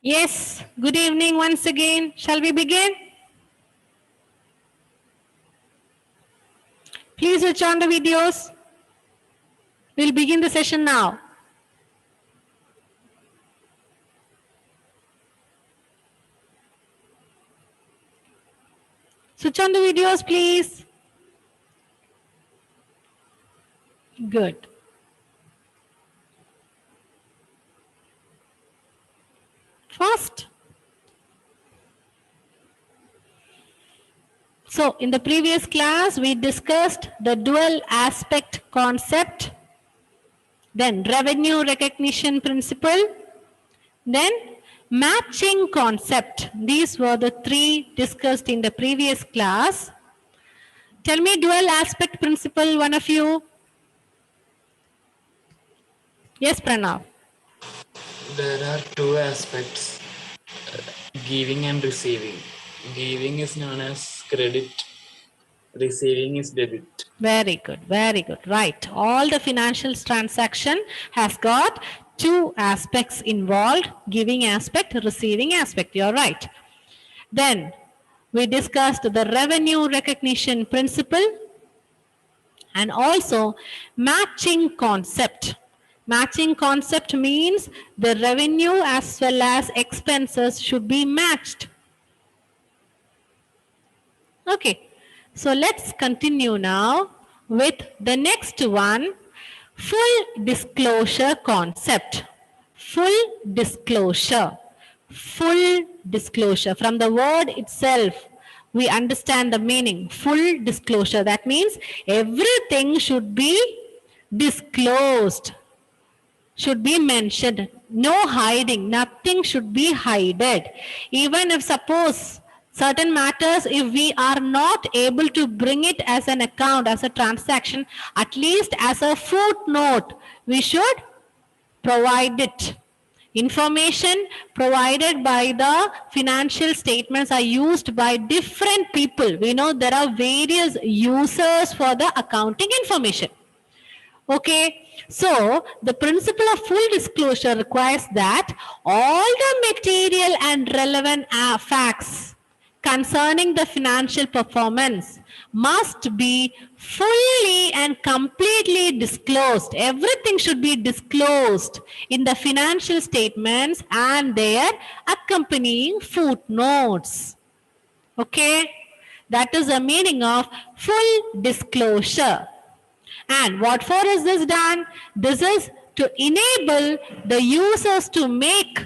Yes, good evening once again. Shall we begin? Please switch on the videos. We'll begin the session now. Switch on the videos, please. Good. First. So, in the previous class, we discussed the dual aspect concept, then revenue recognition principle, then matching concept. These were the three discussed in the previous class. Tell me dual aspect principle, one of you. Yes, Pranav. There are two aspects, giving and receiving. Giving is known as credit, receiving is debit. Very good, very good. Right. All the financial transaction has got two aspects involved, giving aspect, receiving aspect. You're right. Then we discussed the revenue recognition principle and also matching concept. Matching concept means the revenue as well as expenses should be matched. Okay, so let's continue now with the next one, full disclosure concept. Full disclosure. Full disclosure. From the word itself, we understand the meaning. Full disclosure. That means everything should be disclosed, should be mentioned. No hiding. Nothing should be hidden. Even if suppose certain matters, if we are not able to bring it as an account, as a transaction, at least as a footnote, we should provide it. Information provided by the financial statements are used by different people. We know there are various users for the accounting information. Okay, so the principle of full disclosure requires that all the material and relevant facts concerning the financial performance must be fully and completely disclosed. Everything should be disclosed in the financial statements and their accompanying footnotes. Okay, that is the meaning of full disclosure. And what for is this done? This is to enable the users to make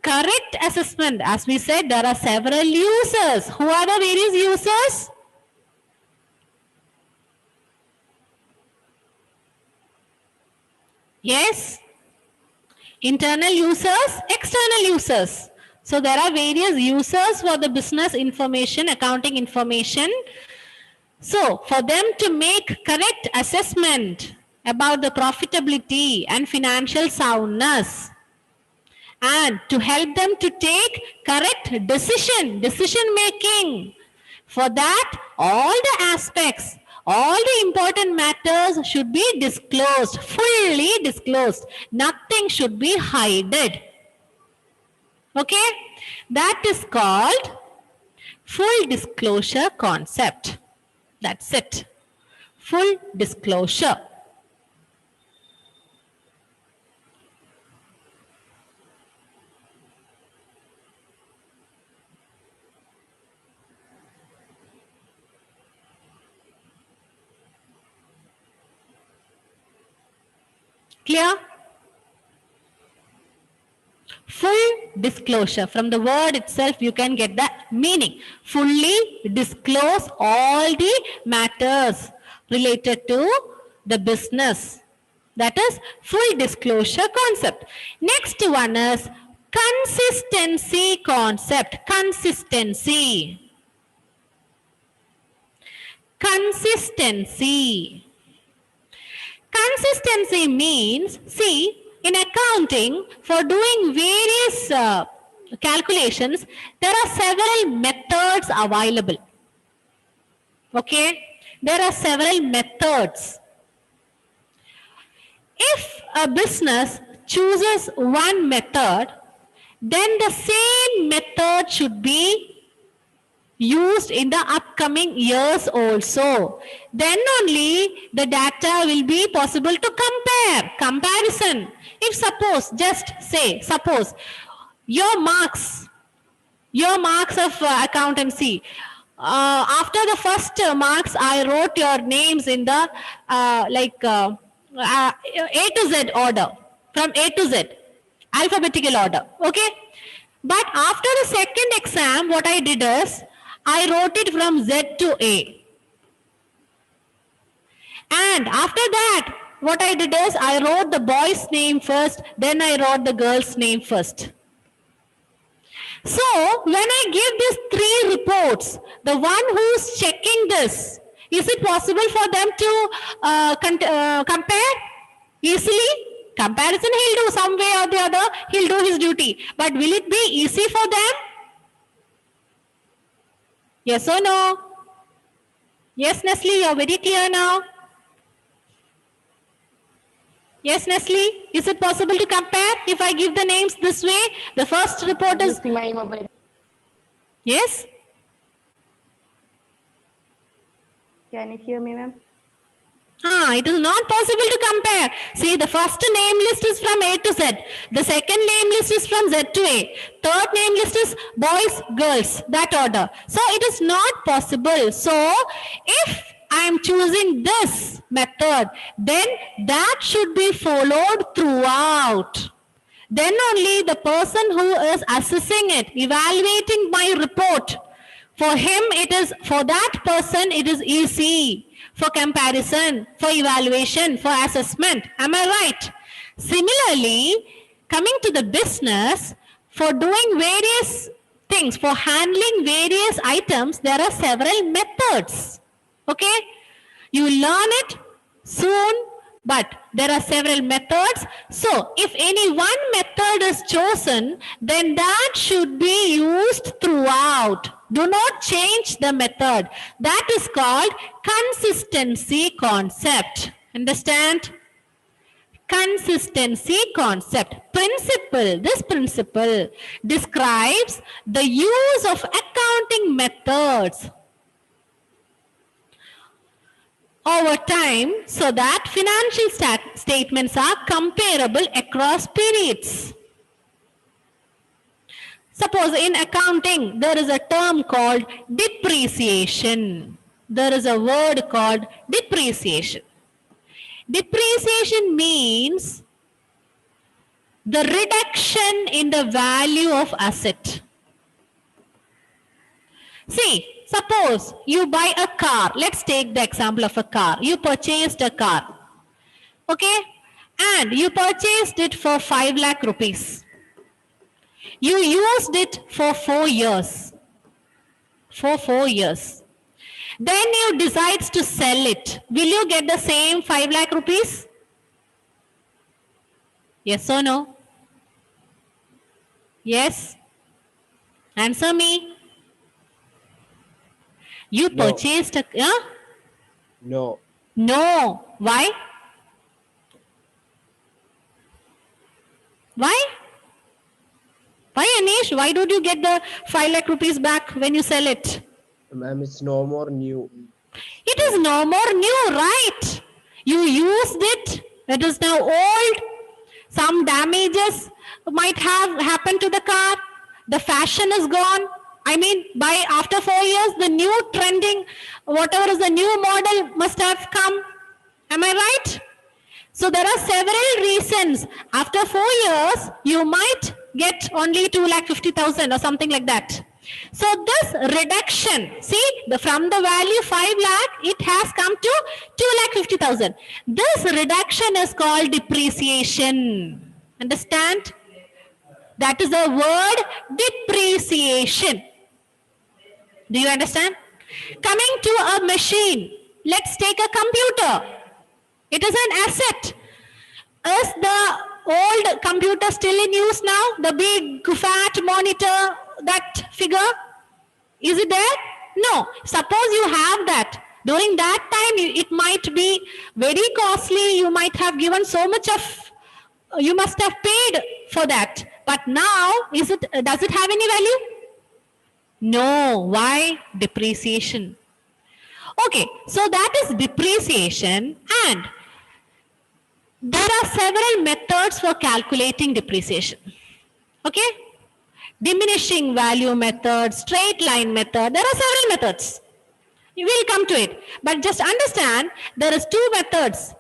correct assessment. As we said, there are several users. Who are the various users? Yes. Internal users, external users. So there are various users for the business information, accounting information. So, for them to make correct assessment about the profitability and financial soundness, and to help them to take correct decision making, for that all the aspects, all the important matters should be disclosed, fully disclosed. Nothing should be hidden. Okay, that is called full disclosure concept. That's it. Full disclosure. Clear? Full disclosure. From the word itself, you can get the meaning. Fully disclose all the matters related to the business. That is full disclosure concept. Next one is consistency concept. Consistency. Consistency. Consistency means, see, in accounting, for doing various calculations, there are several methods available. Okay? There are several methods. If a business chooses one method, then the same method should be used in the upcoming years also. Then only the data will be possible to compare. Comparison. If suppose, just say, suppose your marks of accountancy, after the first marks, I wrote your names in the A to Z order, from A to Z, alphabetical order. Okay. But after the second exam, what I did is, I wrote it from Z to A. And after that, what I did is, I wrote the boy's name first, then I wrote the girl's name first. So, when I give these three reports, the one who's checking this, is it possible for them to compare easily? Comparison he'll do some way or the other, he'll do his duty. But will it be easy for them? Yes or no? Yes, Nestle, you're very clear now. Yes, Nestle, is it possible to compare if I give the names this way? The first report is... Using my mobile. Yes? Can you hear me, ma'am? It is not possible to compare. See, the first name list is from A to Z. The second name list is from Z to A. Third name list is boys, girls, that order. So, it is not possible. So, if I am choosing this method, then that should be followed throughout. Then only the person who is assessing it, evaluating my report, for him it is, for that person it is easy for comparison, for evaluation, for assessment. Am I right? Similarly, coming to the business, for doing various things, for handling various items, there are several methods. Okay? You learn it soon, but there are several methods. So, if any one method is chosen, then that should be used throughout. Do not change the method. That is called consistency concept. Understand? Consistency concept. Principle. This principle describes the use of accounting methods over time so that financial statements are comparable across periods. Suppose in accounting, there is a term called depreciation. There is a word called depreciation. Depreciation means the reduction in the value of asset. See, suppose you buy a car. Let's take the example of a car. You purchased a car. Okay? And you purchased it for 5 lakh rupees. You used it for 4 years. For 4 years. Then you decide to sell it. Will you get the same 5 lakh rupees? Yes or no? Yes? Answer me. You purchased a... No. No. Why? Why? Why, Anish? Why don't you get the 5 lakh rupees back when you sell it? Ma'am, it's no more new. It is no more new, right? You used it. It is now old. Some damages might have happened to the car. The fashion is gone. I mean, by after 4 years, the new trending, whatever is the new model must have come. Am I right? So there are several reasons. After 4 years, you might get only 2,50,000 or something like that. So this reduction, see, from the value 5 lakh, it has come to 2,50,000. This reduction is called depreciation. Understand? That is the word depreciation. Do you understand? Coming to a machine, let's take a computer. It is an asset. Is the old computer still in use now? The big fat monitor, that figure? Is it there? No. Suppose you have that. During that time, it might be very costly. You might have given so much of, you must have paid for that. But now, does it have any value? No. Why? Depreciation. Okay, so that is depreciation, and there are several methods for calculating depreciation. Okay? Diminishing value method, straight line method, there are several methods. You will come to it. But just understand, there is two methods.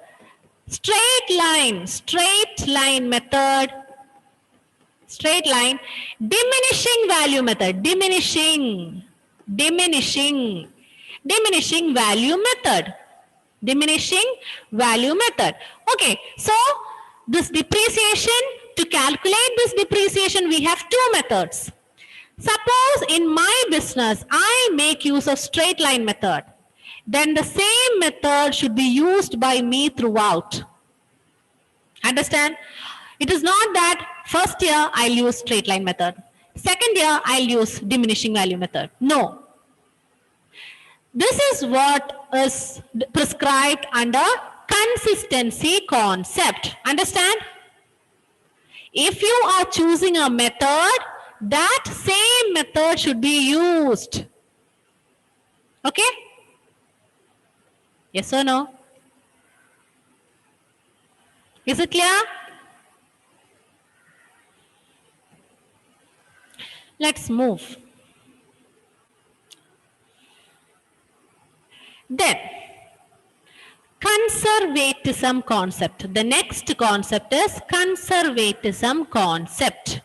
Straight line method, straight line, diminishing value method, diminishing value method, diminishing value method. Okay, so this depreciation, to calculate this depreciation, we have two methods. Suppose in my business, I make use of straight line method. Then the same method should be used by me throughout. Understand? It is not that first year I'll use straight line method. Second year I'll use diminishing value method. No. This is what is prescribed under consistency concept. Understand? If you are choosing a method, that same method should be used. Okay? Yes or no? Is it clear? Let's move. Then, conservatism concept. The next concept is conservatism concept.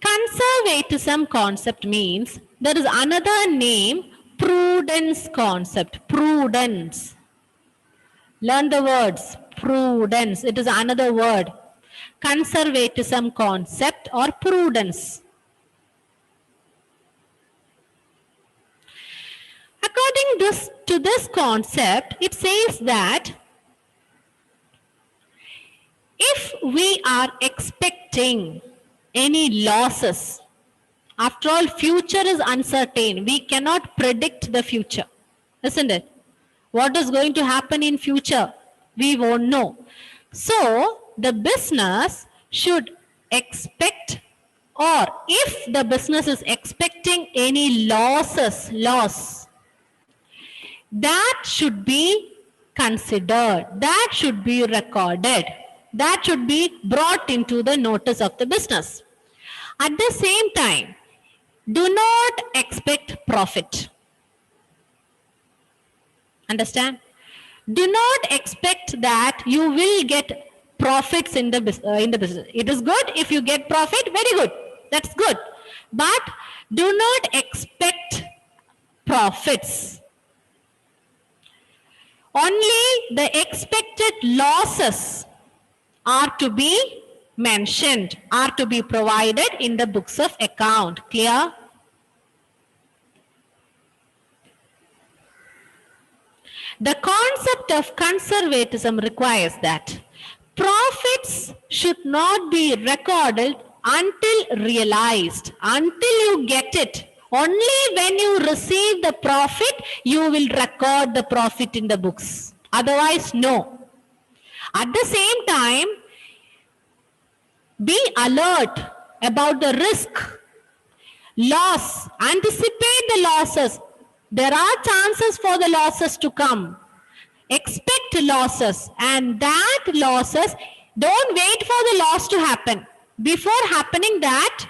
Conservatism concept means there is another name, prudence concept. Prudence. Learn the words. Prudence. It is another word. Conservatism concept or prudence. According to this concept, it says that if we are expecting any losses, after all, future is uncertain. We cannot predict the future, isn't it? What is going to happen in future? We won't know. So, the business should expect, or if the business is expecting any loss, that should be considered, that should be recorded, that should be brought into the notice of the business. At the same time, do not expect profit. Understand? Do not expect that you will get profits in the business. It is good if you get profit, very good. That's good. But do not expect profits. Only the expected losses are to be mentioned, are to be provided in the books of account. Clear? The concept of conservatism requires that profits should not be recorded until realized, until you get it. Only when you receive the profit, you will record the profit in the books. Otherwise, no. At the same time, be alert about the risk, loss, anticipate the losses. There are chances for the losses to come. Expect losses, and that losses, don't wait for the loss to happen. Before happening that,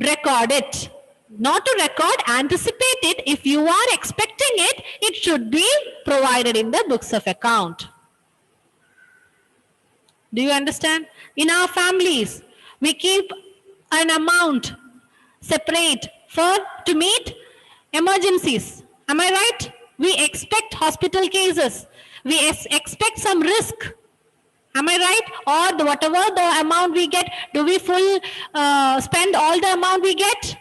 record it. Not to record, anticipate it. If you are expecting it, it should be provided in the books of account. Do you understand? In our families, we keep an amount separate to meet emergencies. Am I right? We expect hospital cases. We expect some risk. Am I right? Or whatever the amount we get, do we spend all the amount we get?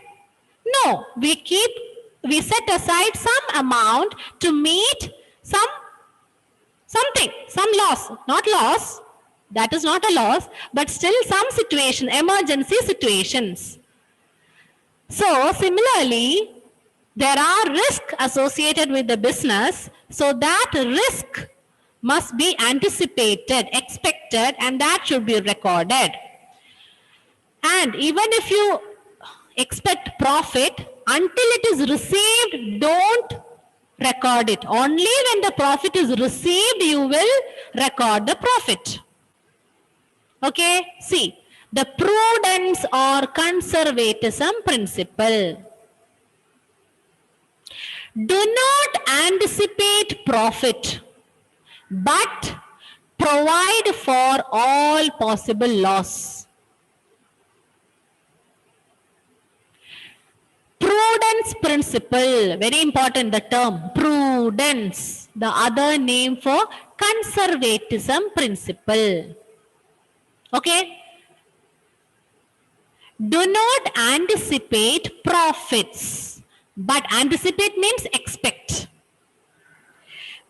No, we set aside some amount to meet some loss. Not loss, that is not a loss, but still some situation, emergency situations. So similarly, there are risks associated with the business, so that risk must be anticipated, expected, and that should be recorded. And even if you expect profit, until it is received, don't record it. Only when the profit is received, you will record the profit. Okay, see, the prudence or conservatism principle. Do not anticipate profit, but provide for all possible loss. Prudence principle, very important, the term prudence, the other name for conservatism principle. Okay? Do not anticipate profits, but anticipate means expect.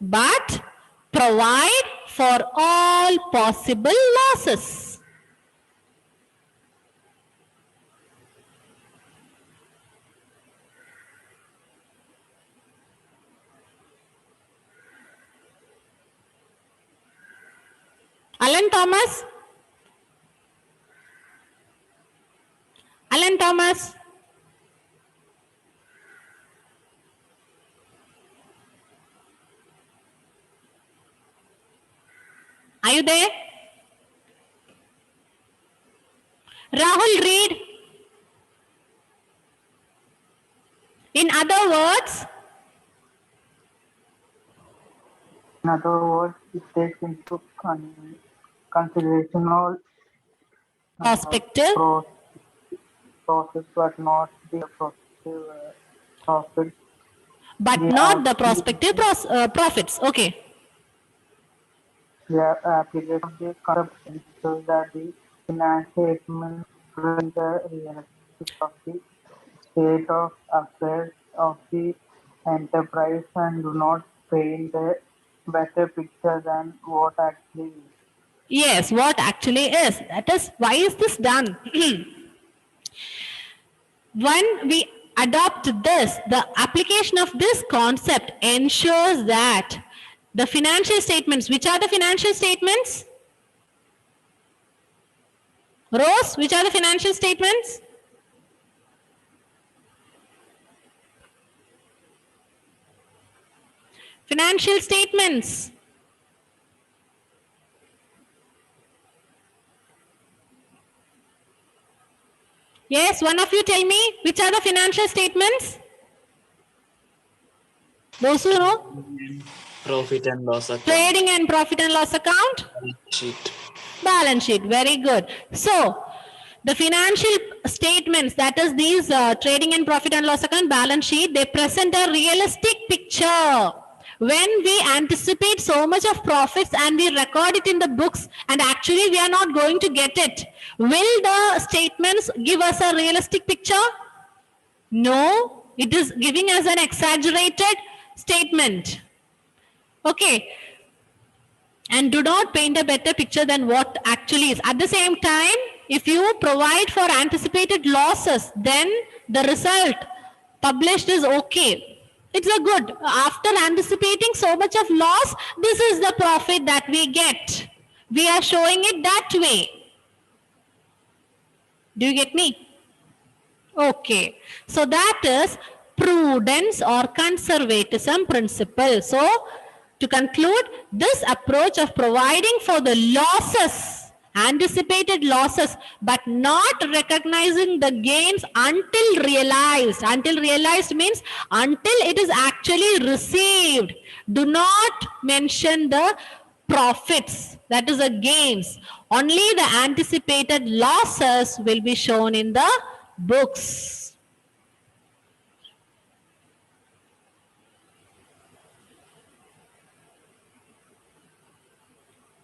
But provide for all possible losses. Alan Thomas? Alan Thomas? Are you there? Rahul, read. In other words, In other words, it takes into consideration all prospective, process, but not the prospective profit. but The not the application- prospective profits. Okay. The application of the concept ensures that the financial statements bring the realistic of the state of affairs of the enterprise and do not paint a better picture than what actually is. Yes, what actually is. That is, why is this done? When we adopt this, the application of this concept ensures that the financial statements, which are the financial statements? Rose, which are the financial statements? Financial statements. Yes, one of you tell me, which are the financial statements? Those who know? Profit and loss account. Trading and profit and loss account? Sheet. Balance sheet, very good. So, the financial statements, that is these trading and profit and loss account, balance sheet, they present a realistic picture. When we anticipate so much of profits and we record it in the books and actually we are not going to get it, will the statements give us a realistic picture? No, it is giving us an exaggerated statement. Okay. And do not paint a better picture than what actually is. At the same time, if you provide for anticipated losses, then the result published is okay. It's a good. After anticipating so much of loss, this is the profit that we get. We are showing it that way. Do you get me? Okay. So that is prudence or conservatism principle. So to conclude, this approach of providing for the losses, anticipated losses, but not recognizing the gains until realized. Until realized means until it is actually received. Do not mention the profits, that is the gains. Only the anticipated losses will be shown in the books.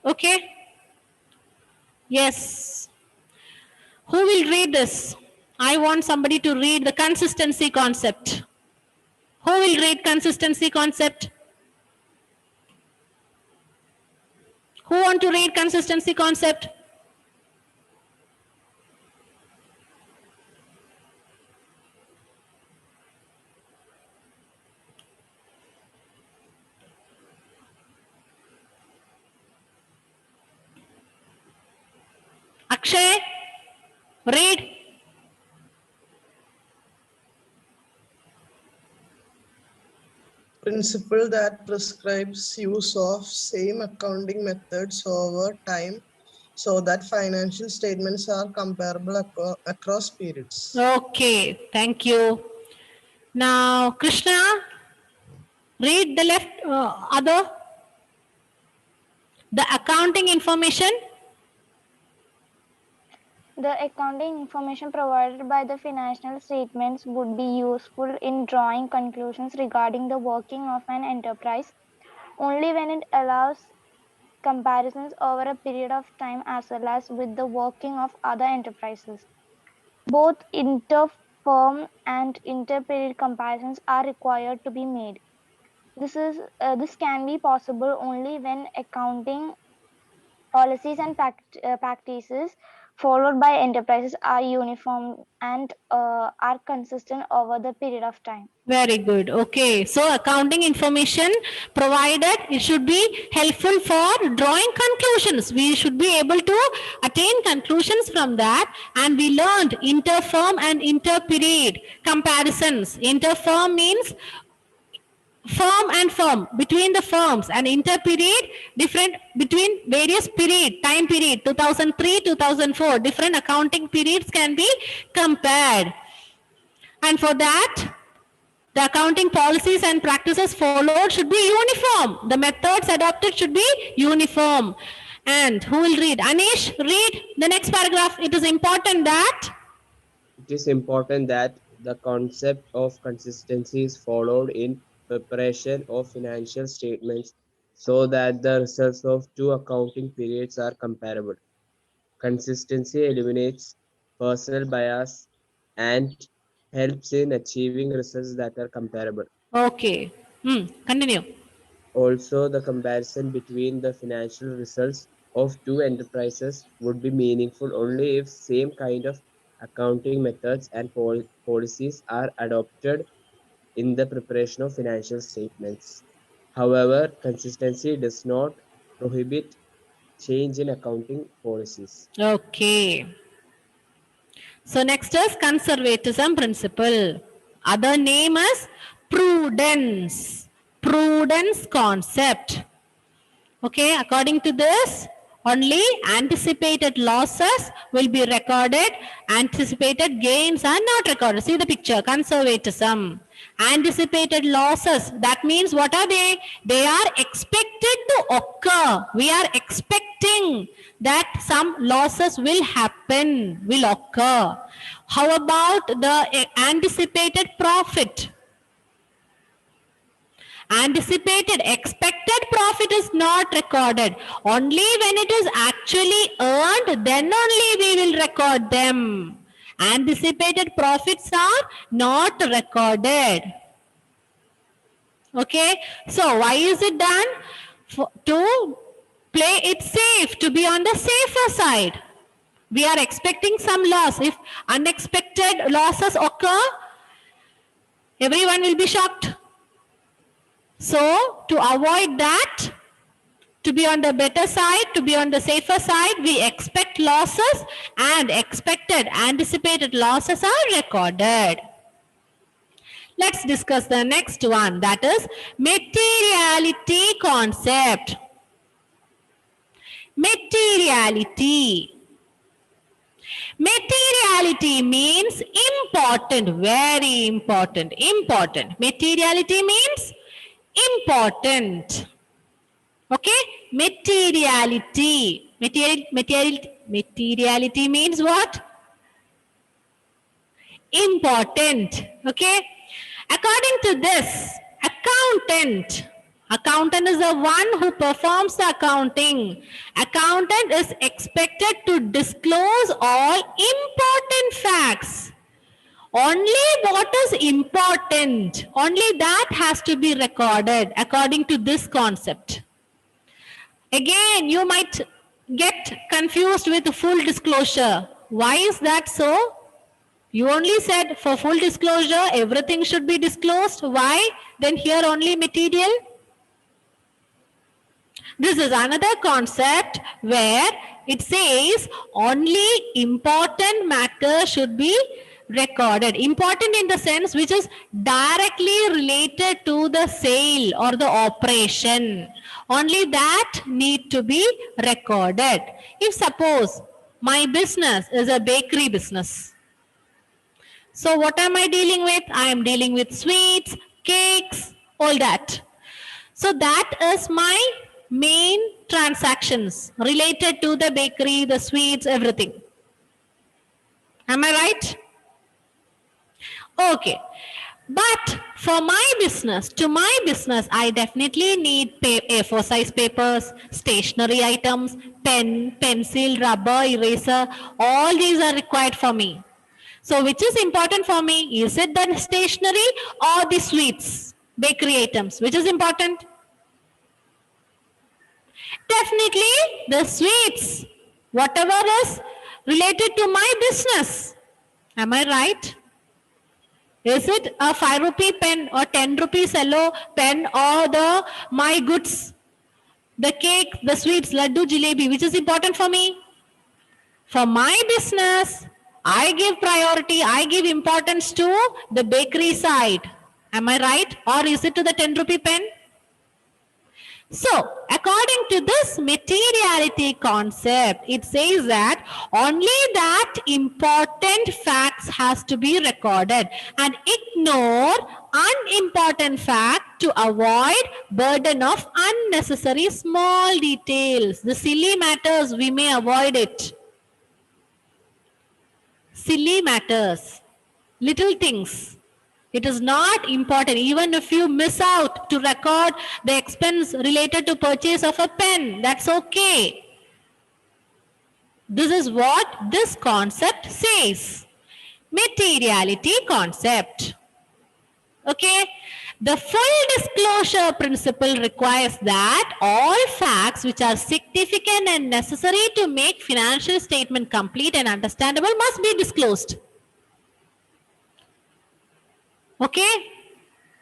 Okay? Yes. Who will read this? I want somebody to read the consistency concept. Who will read consistency concept? Who want to read consistency concept? Akshay, read. Principle that prescribes use of same accounting methods over time so that financial statements are comparable across periods. Okay, thank you. Now, Krishna, read the left other. The accounting information. The accounting information provided by the financial statements would be useful in drawing conclusions regarding the working of an enterprise only when it allows comparisons over a period of time as well as with the working of other enterprises. Both inter-firm and inter-period comparisons are required to be made. This can be possible only when accounting policies and practices followed by enterprises are uniform and are consistent over the period of time. Very good. Okay. So accounting information provided, it should be helpful for drawing conclusions. We should be able to attain conclusions from that. And we learned inter-firm and inter-period comparisons. Inter-firm means firm and firm, between the firms, and inter-period, different between various period, time period, 2003, 2004, different accounting periods can be compared. And for that, the accounting policies and practices followed should be uniform. The methods adopted should be uniform. And who will read? Anish, read the next paragraph. It is important that the concept of consistency is followed in preparation of financial statements so that the results of two accounting periods are comparable. Consistency eliminates personal bias and helps in achieving results that are comparable. Okay. Continue. Also, the comparison between the financial results of two enterprises would be meaningful only if same kind of accounting methods and policies are adopted in the preparation of financial statements. However, consistency does not prohibit change in accounting policies. Okay. So next is conservatism principle. Other name is prudence. Prudence concept. Okay, according to this, only anticipated losses will be recorded. Anticipated gains are not recorded. See the picture, conservatism. Anticipated losses, that means what are they? They are expected to occur. We are expecting that some losses will happen, will occur. How about the anticipated profit? Anticipated, expected profit is not recorded. Only when it is actually earned, then only we will record them. Anticipated profits are not recorded. Okay, so why is it done? To play it safe, to be on the safer side. We are expecting some loss. If unexpected losses occur, everyone will be shocked. So, to avoid that, to be on the better side, to be on the safer side, we expect losses, and expected, anticipated losses are recorded. Let's discuss the next one, that is materiality concept. Materiality. Materiality means important, very important, important. Materiality means important. Okay, materiality. Materiality means what? Important. Okay, according to this, accountant is the one who performs the accounting. Accountant is expected to disclose all important facts. Only what is important, only that has to be recorded according to this concept. Again, you might get confused with full disclosure. Why is that so? You only said for full disclosure, everything should be disclosed. Why? Then here only material. This is another concept where It says only important matter should be recorded. Important in the sense which is directly related to the sale or the operation. Only that need to be recorded. If suppose my business is a bakery business, so what am I dealing with? I am dealing with sweets, cakes, all that. So that is my main transactions related to the bakery, the sweets, everything. Am I right? Okay. But for my business, to my business, I definitely need A4 size papers, stationery items, pen, pencil, rubber, eraser. All these are required for me. So which is important for me? Is it the stationery or the sweets, bakery items? Which is important? Definitely the sweets. Whatever is related to my business. Am I right? Is it a 5 rupee pen or 10 rupee cello pen or the my goods, the cake, the sweets, laddu, jalebi, which is important for me? For my business, I give priority, I give importance to the bakery side. Am I right? Or is it to the 10 rupee pen? So, according to this materiality concept, it says that only that important facts has to be recorded and ignore unimportant fact to avoid burden of unnecessary small details. The silly matters, we may avoid it. Silly matters, little things. It is not important. Even if you miss out to record the expense related to purchase of a pen, that's okay. This is what this concept says. Materiality concept. Okay. The full disclosure principle requires that all facts which are significant and necessary to make financial statement complete and understandable must be disclosed. Okay.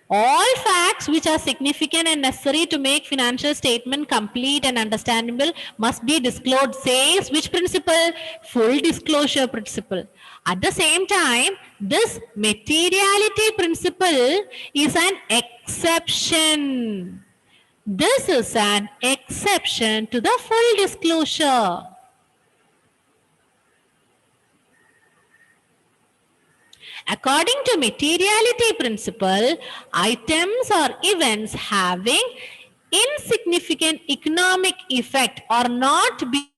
All facts which are significant and necessary to make financial statement complete and understandable must be disclosed, says which principle? Full disclosure principle. At the same time, this materiality principle is an exception. This is an exception to the full disclosure. According to materiality principle, items or events having insignificant economic effect or not be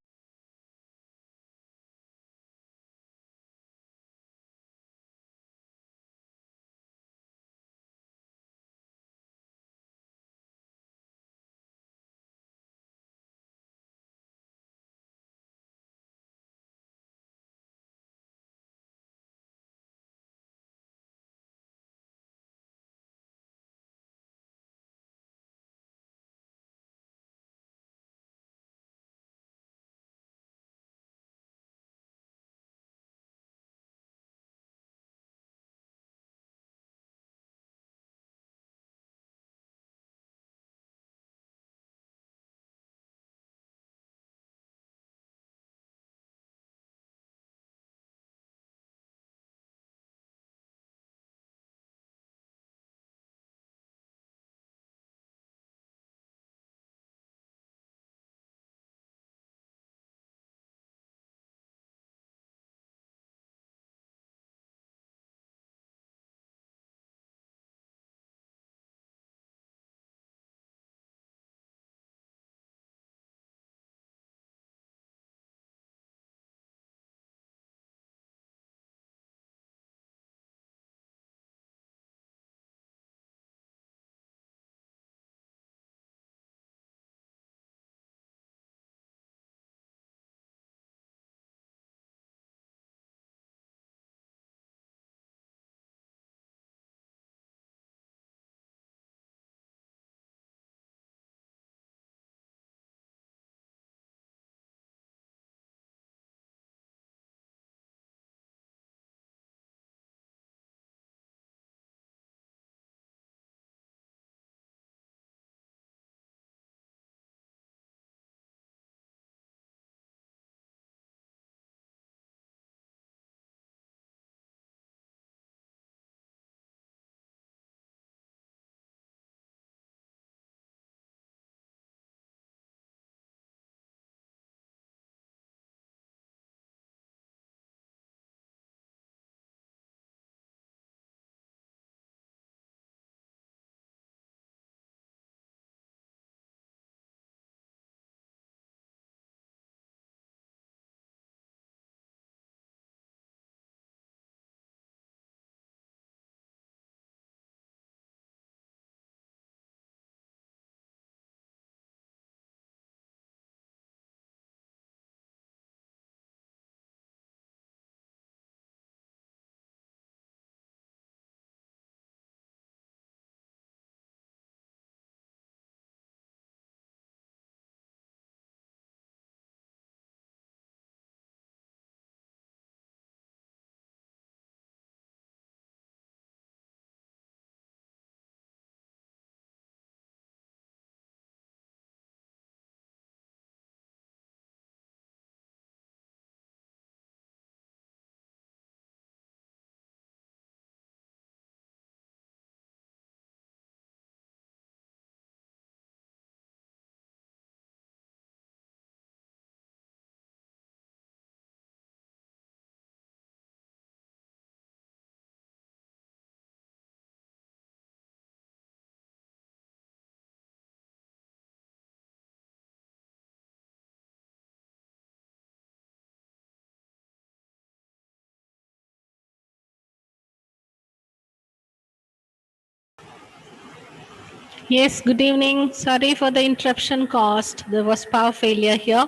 Yes, good evening. Sorry for the interruption caused. There was power failure here.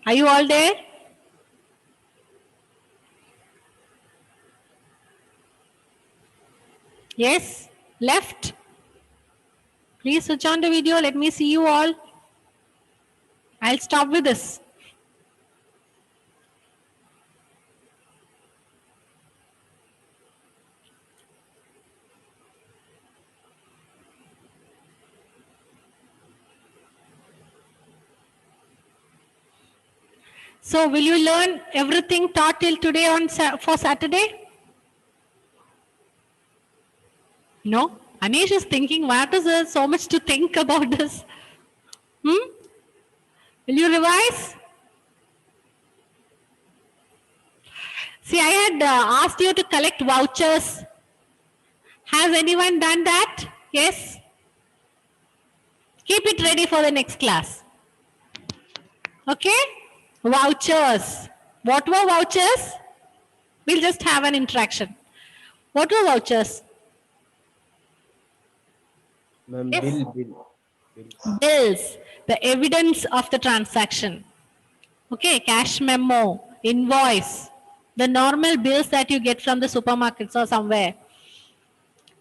Are you all there? Yes? Left? Please switch on the video. Let me see you all. I'll stop with this. So, will you learn everything taught till today on for Saturday? No? Anish is thinking, what is there so much to think about this? Will you revise? See, I had asked you to collect vouchers. Has anyone done that? Yes? Keep it ready for the next class. Okay? Vouchers. What were vouchers? We'll just have an interaction. What were vouchers? Ma'am, Yes. bills. Bills. The evidence of the transaction. Okay, cash memo, invoice. The normal bills that you get from the supermarkets or somewhere.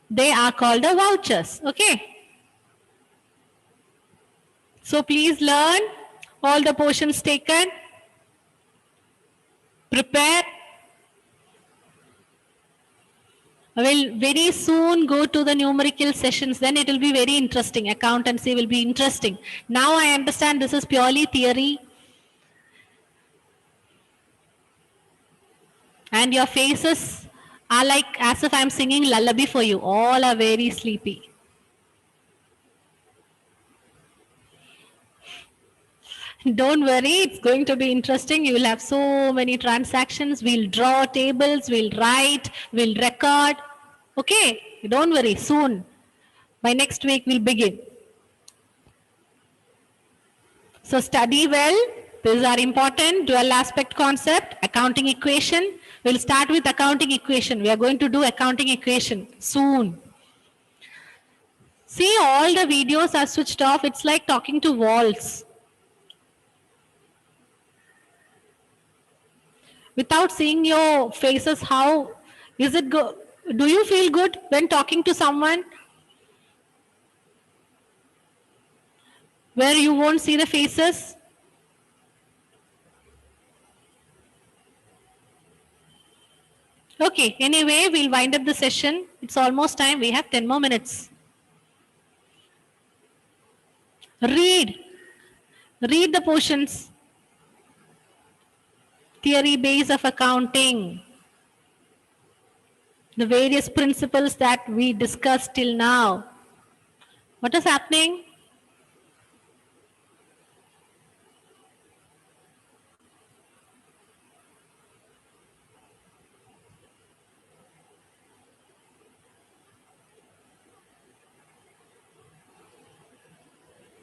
They are called the vouchers. Okay. So please learn all the portions taken. Prepare. I will very soon go to the numerical sessions. Then it will be very interesting. Accountancy will be interesting. Now I understand this is purely theory. And your faces are like as if I'm singing lullaby for you. All are very sleepy. Don't worry, it's going to be interesting. You will have so many transactions. We'll draw tables, we'll write, we'll record. Okay, don't worry, soon. By next week, we'll begin. So study well. These are important. Dual aspect concept, accounting equation. We'll start with accounting equation. We are going to do accounting equation soon. See, all the videos are switched off. It's like talking to walls. Without seeing your faces, how is it go? Do you feel good when talking to someone where you won't see the faces? Okay, anyway, we'll wind up the session. It's almost time. We have 10 more minutes. Read the portions. Theory base of accounting. The various principles that we discussed till now. What is happening?